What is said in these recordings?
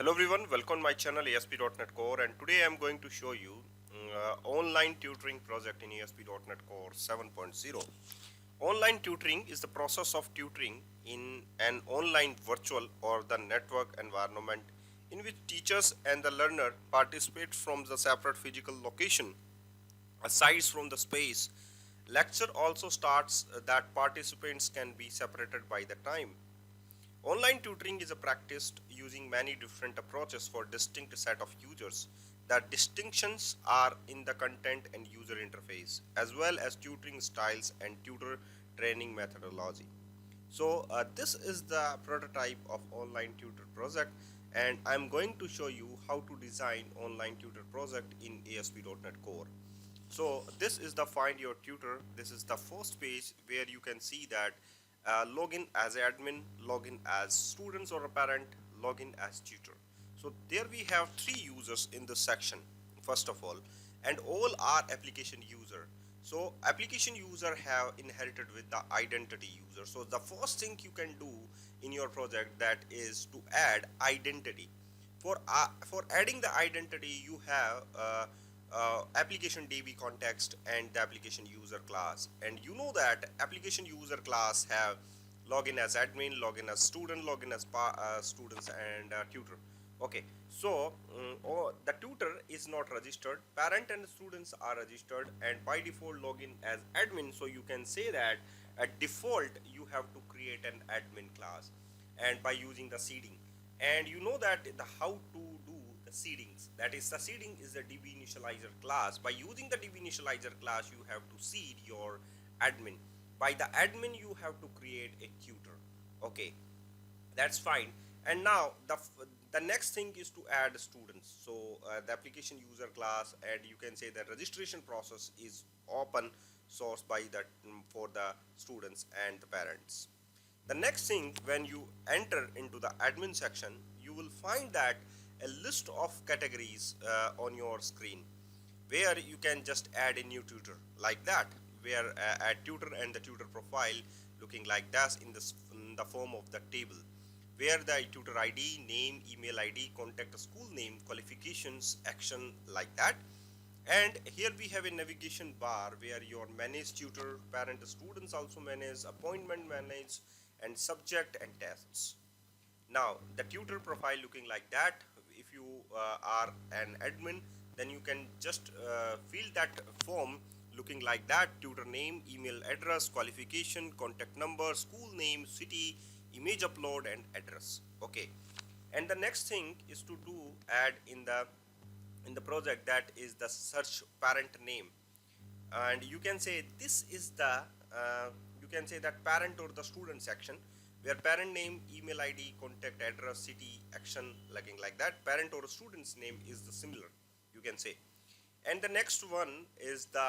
Hello everyone, welcome to my channel ASP.NET Core, and today I am going to show you online tutoring project in ASP.NET Core 7.0. Online tutoring is the process of tutoring in an online virtual or the network environment in which teachers and the learner participate from the separate physical location aside from the space. Lecture also starts that participants can be separated by the time. Online tutoring is practiced using many different approaches for distinct set of users. The distinctions are in the content and user interface, as well as tutoring styles and tutor training methodology. So this is the prototype of online tutor project, and I'm going to show you how to design online tutor project in ASP.NET Core. So this is the find your tutor. This is the first page where you can see that login as admin, login as students or a parent, login as tutor. So there we have three users in this section, first of all, and all are application user. So application user have inherited with the identity user. So the first thing you can do in your project that is to add identity. For adding the identity, you have application DbContext and the application user class, and you know that application user class have login as admin, login as student, login as students and tutor. Okay, so the tutor is not registered, parent and students are registered, and by default login as admin. So you can say that at default you have to create an admin class, and by using the seeding, and you know that the how to do the seedings, that is the seeding is the DbInitializer class. By using the DbInitializer class you have to seed your admin. By the admin you have to create a tutor. Okay, that's fine. And now the next thing is to add students. So the application user class, and you can say the registration process is open source by that for the students and the parents. The next thing, when you enter into the admin section, you will find that a list of categories on your screen where you can just add a new tutor like that, where add tutor and the tutor profile looking like this in the form of the table, where the tutor ID, name, email ID, contact school name, qualifications, action like that. And here we have a navigation bar where your manage tutor, parent, students also manage, appointment manage, and subject and tests. Now the tutor profile looking like that. If you are an admin, then you can just fill that form looking like that: tutor name, email address, qualification, contact number, school name, city, image upload, and address. Okay, and the next thing is to do add in the project, that is the search parent name. And you can say this is the you can say that parent or the student section, where parent name, email ID, contact address, city, action looking like that. Parent or student's name is the similar, you can say. And the next one is the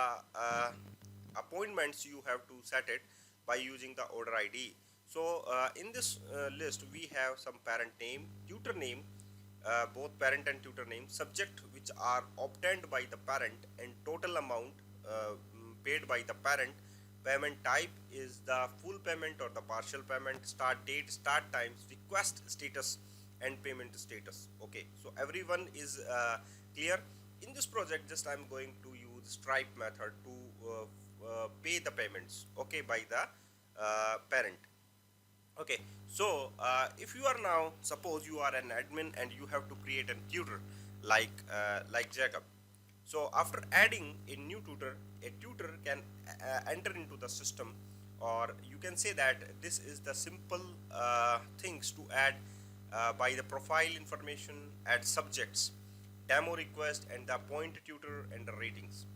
appointments. You have to set it by using the order ID. So in this list we have some parent name, tutor name, both parent and tutor name, subject which are obtained by the parent, and total amount paid by the parent. Payment type is the full payment or the partial payment, start date, start times, request status, and payment status. Okay, so everyone is clear. In this project, just I'm going to use Stripe method to pay the payments, okay, by the parent. Okay, so if you are now, suppose you are an admin and you have to create a tutor like Jacob. So after adding a tutor can enter into the system, or you can say that this is the simple things to add by the profile information, add subjects, demo request, and the point tutor and the ratings.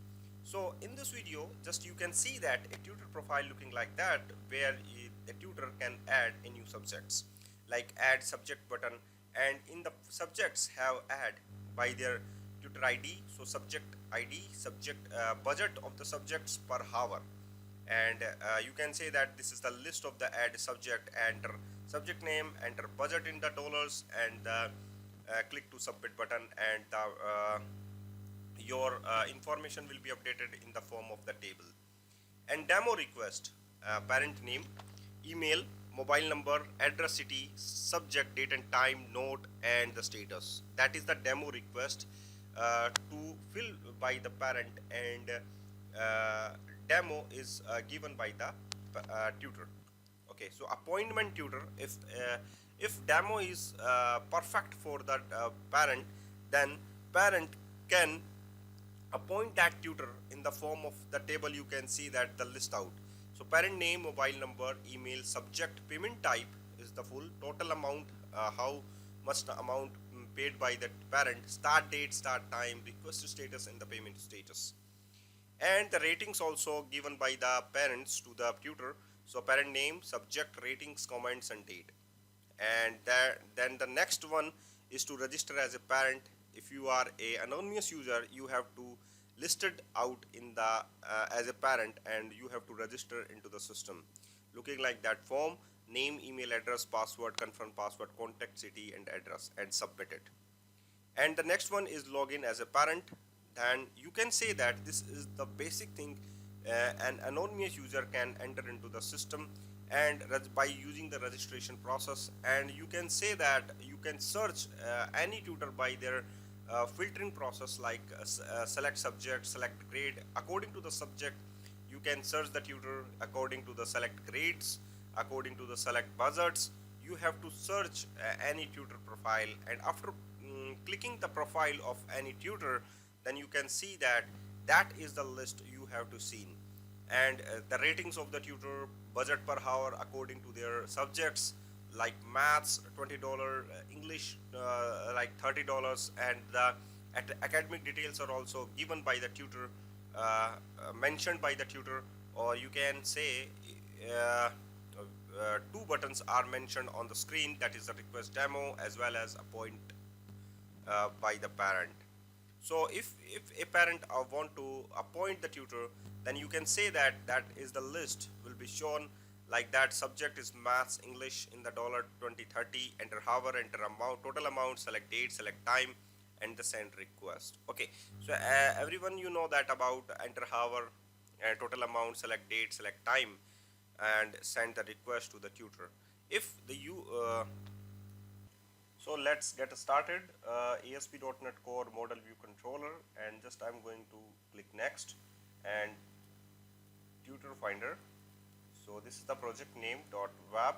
So in this video, just you can see that a tutor profile looking like that, where the tutor can add a new subjects like add subject button, and in the subjects have add by their tutor ID. So subject ID, subject budget of the subjects per hour, and you can say that this is the list of the add subject, enter subject name, enter budget in the dollars, and click to submit button, and the your information will be updated in the form of the table. And demo request, parent name, email, mobile number, address, city, subject, date and time, note, and the status. That is the demo request to fill by the parent, and demo is given by the tutor. Okay, so appointment tutor, if demo is perfect for that parent, then parent can appoint that tutor in the form of the table. You can see that the list out. So parent name, mobile number, email, subject, payment type is the full total amount, how much the amount paid by the parent, start date, start time, request status, and the payment status. And the ratings also given by the parents to the tutor. So parent name, subject, ratings, comments, and date. And then the next one is to register as a parent. If you are a anonymous user, you have to listed out in the as a parent, and you have to register into the system looking like that form: name, email address, password, confirm password, contact, city, and address, and submit it. And the next one is login as a parent. And you can say that this is the basic thing. An anonymous user can enter into the system and by using the registration process. And you can say that you can search any tutor by their filtering process, like select subject, select grade. According to the subject, you can search the tutor. According to the select grades, according to the select buzzards, you have to search any tutor profile. And after clicking the profile of any tutor, then you can see that that is the list you have to see. And the ratings of the tutor, budget per hour according to their subjects, like maths $20, English like $30, and the academic details are also given by the tutor, mentioned by the tutor. Or you can say two buttons are mentioned on the screen, that is the request demo as well as appoint by the parent. So if a parent want to appoint the tutor, then you can say that that is the list will be shown like that. Subject is maths, English in the $20, enter hour, enter amount, total amount, select date, select time, and the send request. Okay, so everyone you know that about enter hour, total amount, select date, select time, and send the request to the tutor. If the so let's get started. ASP.NET Core Model View Controller, and just I'm going to click next and tutor finder. So this is the project name .web.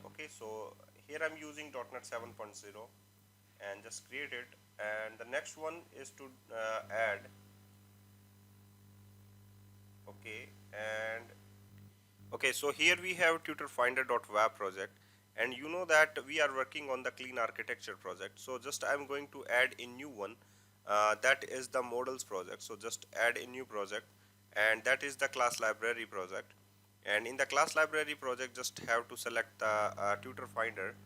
Okay, so here I'm using .NET 7.0 and just create it. And the next one is to add. Okay, and okay, so here we have tutor finder.web project. And you know that we are working on the clean architecture project. So just I'm going to add a new one, that is the models project. So just add a new project, and that is the class library project. And in the class library project, just have to select the tutor finder.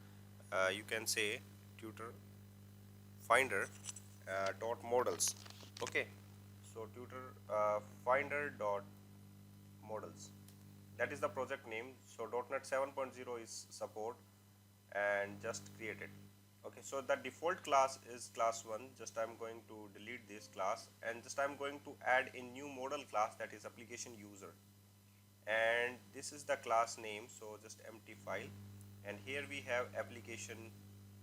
You can say tutor finder dot models. Okay, so tutor finder dot models, that is the project name. So .NET 7.0 is support, and just create it. Okay, so the default class is class 1. Just I'm going to delete this class, and just I'm going to add a new model class, that is application user. And this is the class name, so just empty file. And here we have application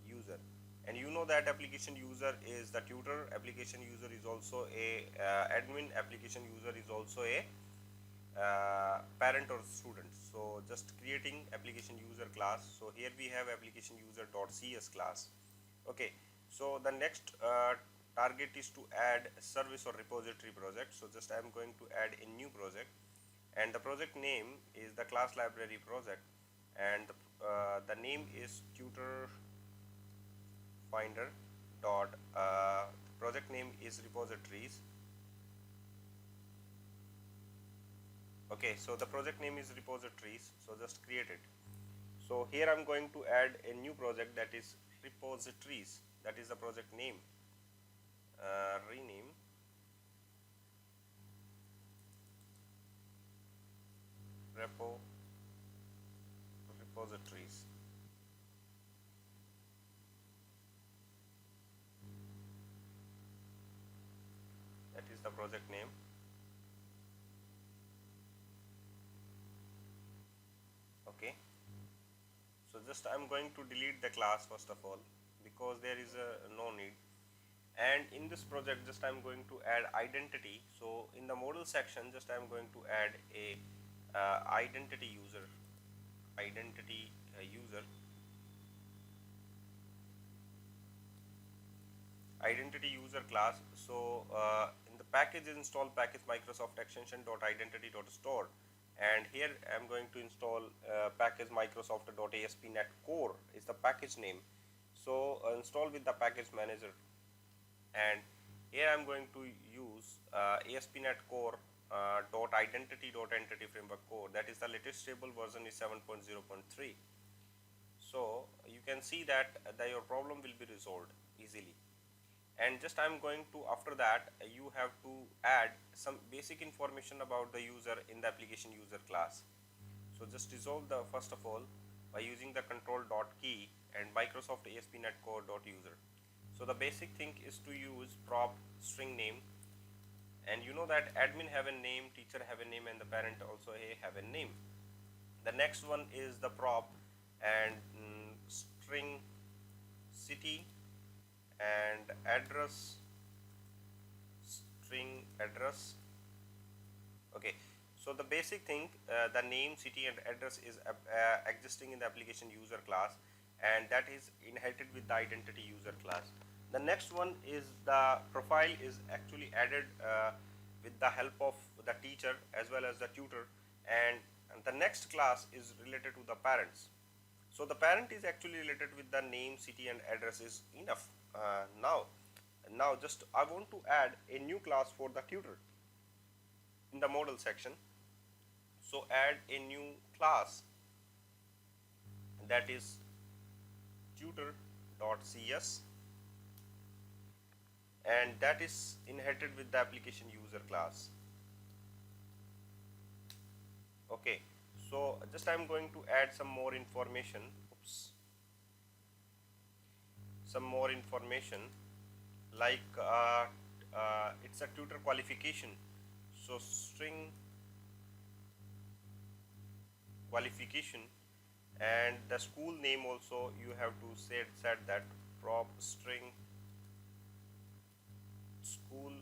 user. And you know that application user is the tutor, application user is also a admin, application user is also a parent or student. So just creating application user class. So here we have application user.cs class. Okay, so the next target is to add a service or repository project. So just I'm going to add a new project, and the project name is the class library project, and the name is tutor finder dot project name is repositories. Okay, so the project name is repositories, so just create it. So here I'm going to add a new project, that is repositories, that is the project name. Rename repositories. That is the project name. Okay, so just I'm going to delete the class first of all, because there is no need. And in this project just I'm going to add identity. So in the model section just I'm going to add a identity user identity user class. So in the package is install package Microsoft extension dot identity dot store, and here I'm going to install package Microsoft dot ASP.NET Core is the package name. So install with the package manager, and here I'm going to use ASP.NET Core dot identity dot entity framework core. That is the latest stable version is 7.0.3. So you can see that your problem will be resolved easily. And just I'm going to, after that you have to add some basic information about the user in the application user class. So just resolve the first of all by using the control dot key and Microsoft ASP.NET Core dot user. So the basic thing is to use prop string name, and you know that admin have a name, teacher have a name, and the parent also have a name. The next one is the prop and string city and address, string address. Okay, so the basic thing, the name, city and address is existing in the application user class, and that is inherited with the identity user class. The next one is the profile is actually added with the help of the teacher as well as the tutor, and the next class is related to the parents. So the parent is actually related with the name, city and address is enough. Now just I want to add a new class for the tutor in the model section. So add a new class, that is tutor.cs, and that is inherited with the application user class. Okay, so just I'm going to add some more information. Some more information like it's a tutor qualification. So string qualification, and the school name also you have to set that prop string school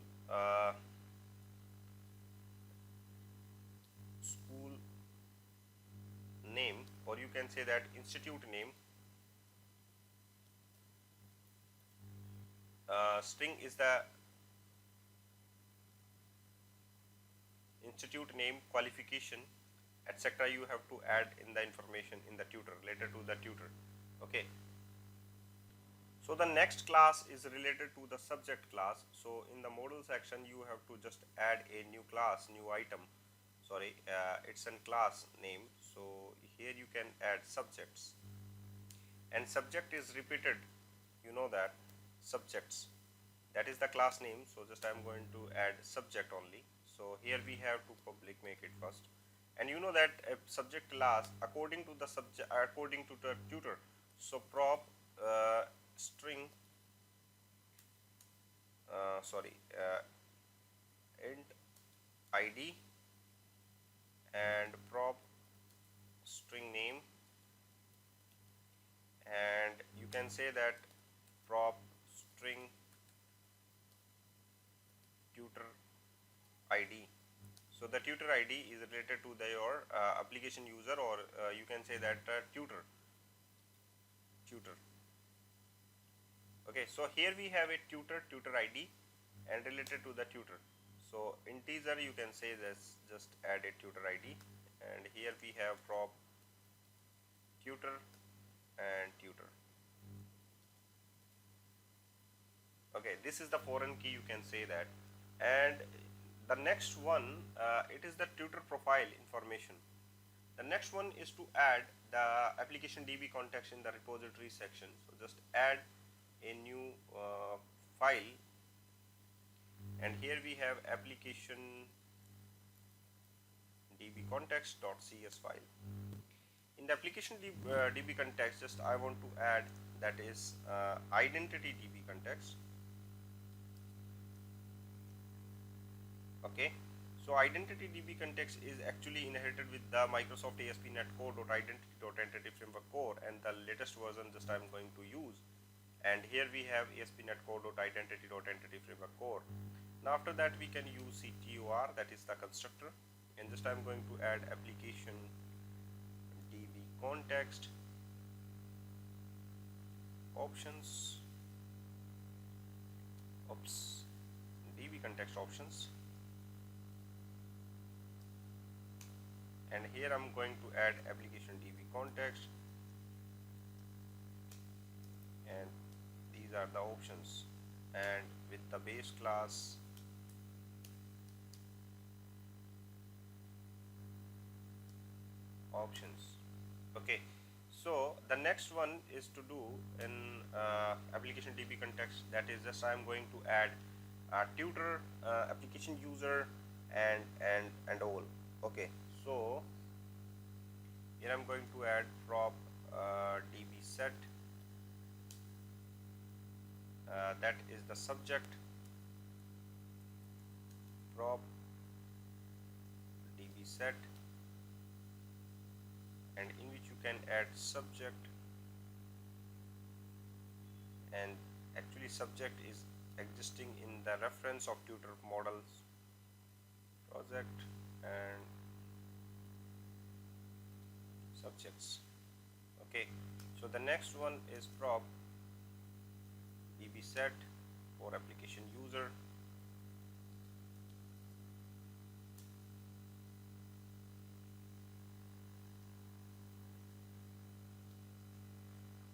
school name, or you can say that institute name. String is the institute name, qualification, etc. You have to add in the information in the tutor related to the tutor. Okay, so the next class is related to the subject class. So in the model section you have to just add a new class, new item, sorry, it's a class name. So here you can add subjects, and subject is repeated, you know that subjects, that is the class name. So just I'm going to add subject only. So here we have to public make it first, and you know that a subject class according to the subject, according to the tutor. So prop string int id and prop string name, and you can say that prop string tutor id. So the tutor id is related to your application user, or you can say that tutor. Okay, so here we have a tutor id and related to the tutor. So integer you can say this, just add a tutor id, and here we have prop tutor and tutor. Okay, this is the foreign key, you can say that. And the next one, it is the tutor profile information. The next one is to add the application DbContext in the repository section. So just add a new file, and here we have application DbContext.cs file. In the application DbContext, just I want to add, that is identity DbContext. Okay, So identity DbContext is actually inherited with the Microsoft ASP.NET Core.identity.entity framework core, and the latest version just I'm going to use. And here we have ASP.NET Core.identity.entity framework core. Now after that we can use CTOR, that is the constructor, and just I'm going to add application DbContext options, DbContext options, and here I'm going to add application DbContext, and these are the options, and with the base class options. Okay, so the next one is to do in application DbContext, that is just I'm going to add tutor, application user, and all. Okay, so here I'm going to add prop dbset, that is the subject, prop dbset, and in which you can add subject, and actually subject is existing in the reference of tutor models project and subjects. Okay, so the next one is prop dbset for application user,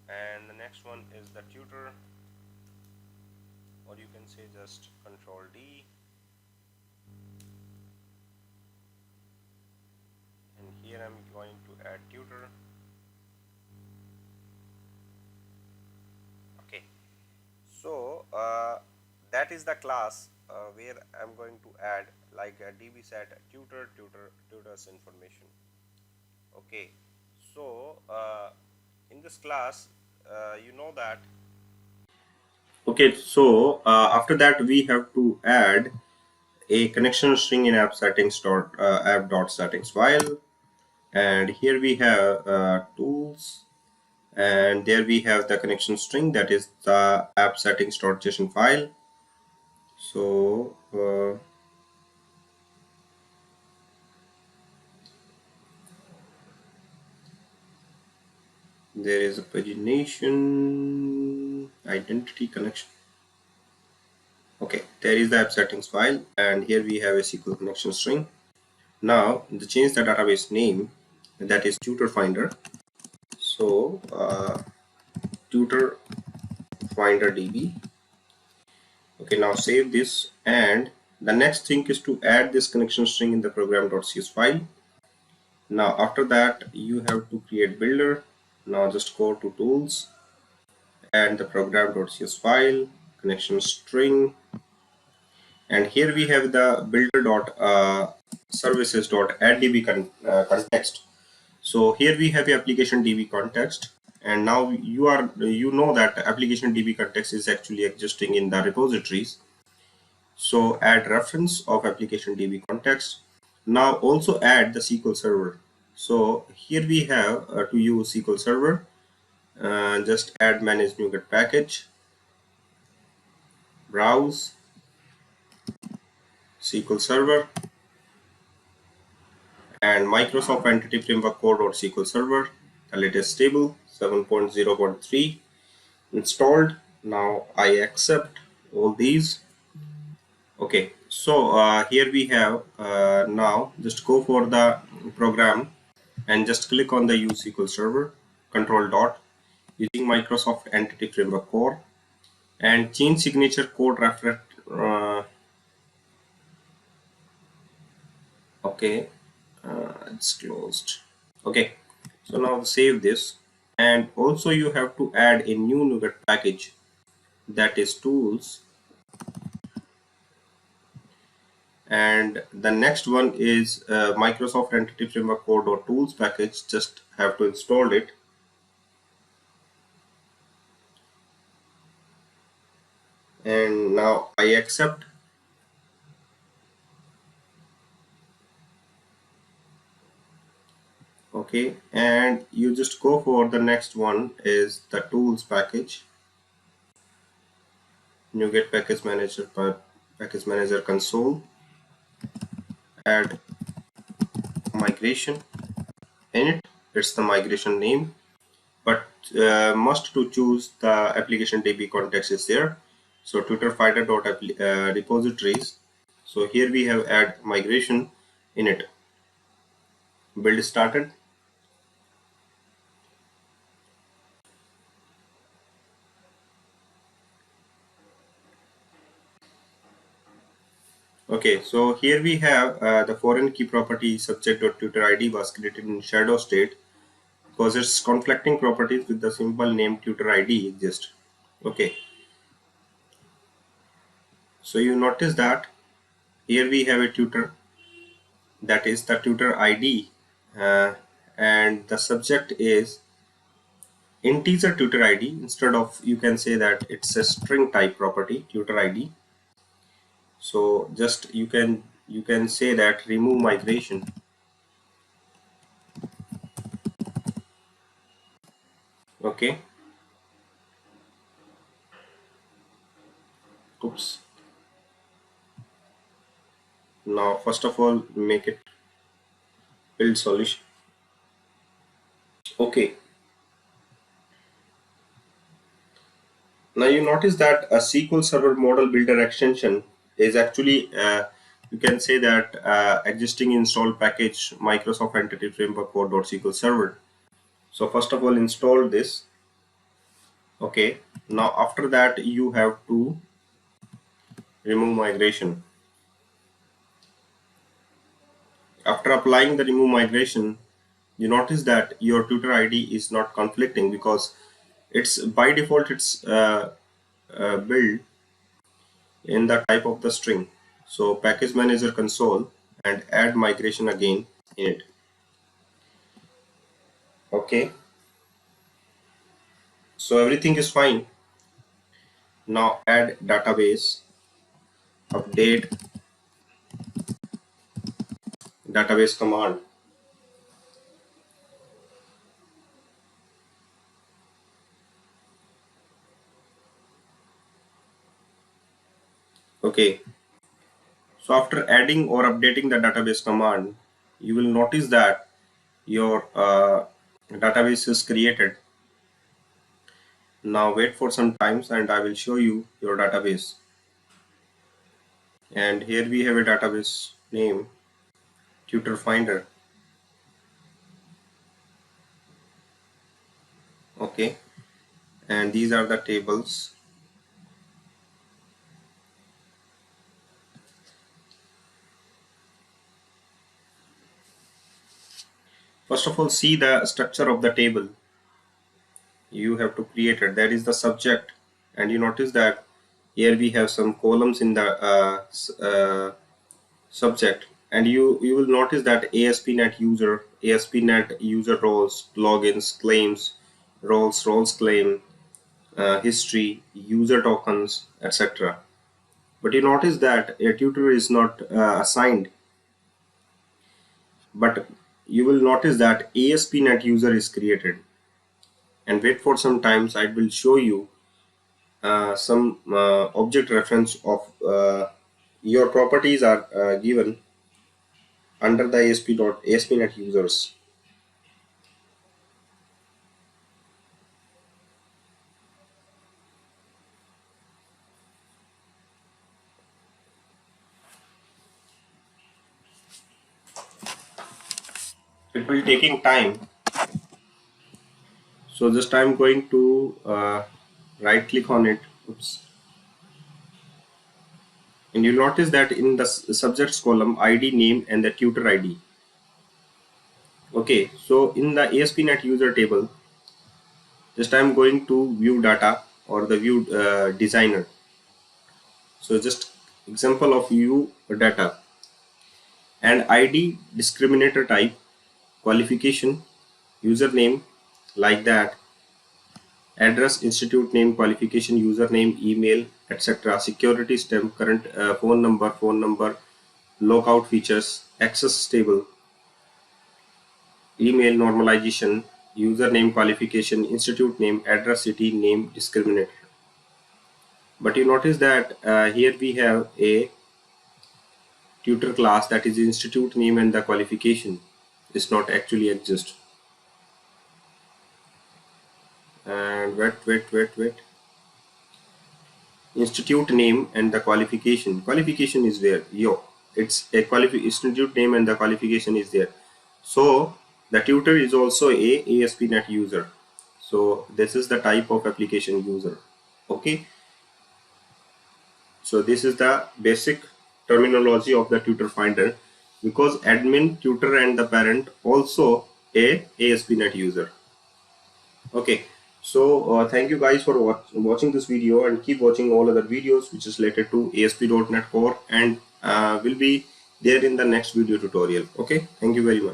and the next one is the tutor, or you can say just control D, and here I'm going to add tutor. Okay, so that is the class where I'm going to add like a dbset tutors information. Okay, so in this class you know that. Okay, so after that we have to add a connection string in app.settings file, and here we have tools, and there we have the connection string, that is the app settings.json file. So there is a pagination identity connection. Okay, there is the app settings file, and here we have a SQL connection string. Now to change the database name, that is tutor finder. So tutor finder db. Okay, now save this, and the next thing is to add this connection string in the program.cs file. Now after that you have to create builder. Now just go to tools and the program.cs file, connection string, and here we have the builder.services.addDbContext. So here we have the application DbContext, and now you know that application DbContext is actually existing in the repositories. So add reference of application DbContext. Now also add the SQL Server. So here we have to use SQL Server. Just add manage NuGet package, browse SQL Server, and Microsoft Entity Framework Core.SQL Server, the latest stable 7.0.3 installed. Now I accept all these. Okay, so here we have now just go for the program and just click on the use SQL Server, control dot, using Microsoft Entity Framework Core, and change signature code reference. Okay, it's closed. Okay, so now save this, and also you have to add a new NuGet package, that is tools, and the next one is Microsoft Entity Framework Core.tools package. Just have to install it, and now I accept. Okay, and you just go for the next one is the tools package. You get package manager console, add migration in it. It's the migration name, but must to choose the application DbContext is there. So tutor repositories. So here we have add migration in it. Build started. Okay, so here we have the foreign key property subject.tutor ID was created in shadow state because its conflicting properties with the simple name tutor ID exist. Okay, so you notice that here we have a tutor, that is the tutor ID, uh, and the subject is integer tutor ID. Instead of, you can say that it's a string type property tutor ID. So just you can say that remove migration. Okay, oops. Now first of all make it build solution. Okay, now you notice that a SQL Server model builder extension is actually you can say that existing installed package Microsoft Entity Framework for .SQL Server. So first of all install this. Okay, now after that you have to remove migration. After applying the remove migration, you notice that your tutor ID is not conflicting because it's by default it's built in the type of the string. So package manager console and add migration again in it. Okay, so everything is fine. Now add database, update database command. Okay, so after adding or updating the database command, you will notice that your database is created. Now wait for some times and I will show you your database. And here we have a database name, tutor finder. Okay, and these are the tables. First of all, see the structure of the table you have to create it. That is the subject, and you notice that here we have some columns in the subject, and you will notice that ASP.NET user roles, logins, claims, roles claim, history, user tokens, etc. But you notice that a tutor is not assigned, but you will notice that ASP.NET user is created. And wait for some times, I will show you some object reference of your properties are given under the ASP.NET users. It will taking time, so just I'm going to right click on it. Oops. And you notice that in the subjects column, ID, name, and the tutor ID. Okay, so in the ASP.NET user table, just I'm going to view data or the view designer. So just example of view data and ID discriminator type, qualification, username, like that, address, institute name, qualification, username, email, etc. Security stamp, current phone number, logout features, access table. email, normalization, username, qualification, institute name, address, city, name, discriminant. But you notice that here we have a tutor class, that is institute name and the qualification is not actually exist. And wait, institute name and the qualification is there. It's a institute name and the qualification is there. So the tutor is also a ASP.NET user. So this is the type of application user. Okay, so this is the basic terminology of the tutor finder, because admin, tutor and the parent also a ASP.NET user. Okay, so thank you guys for watching this video, and keep watching all other videos which is related to ASP.NET Core, and will be there in the next video tutorial. Okay, thank you very much.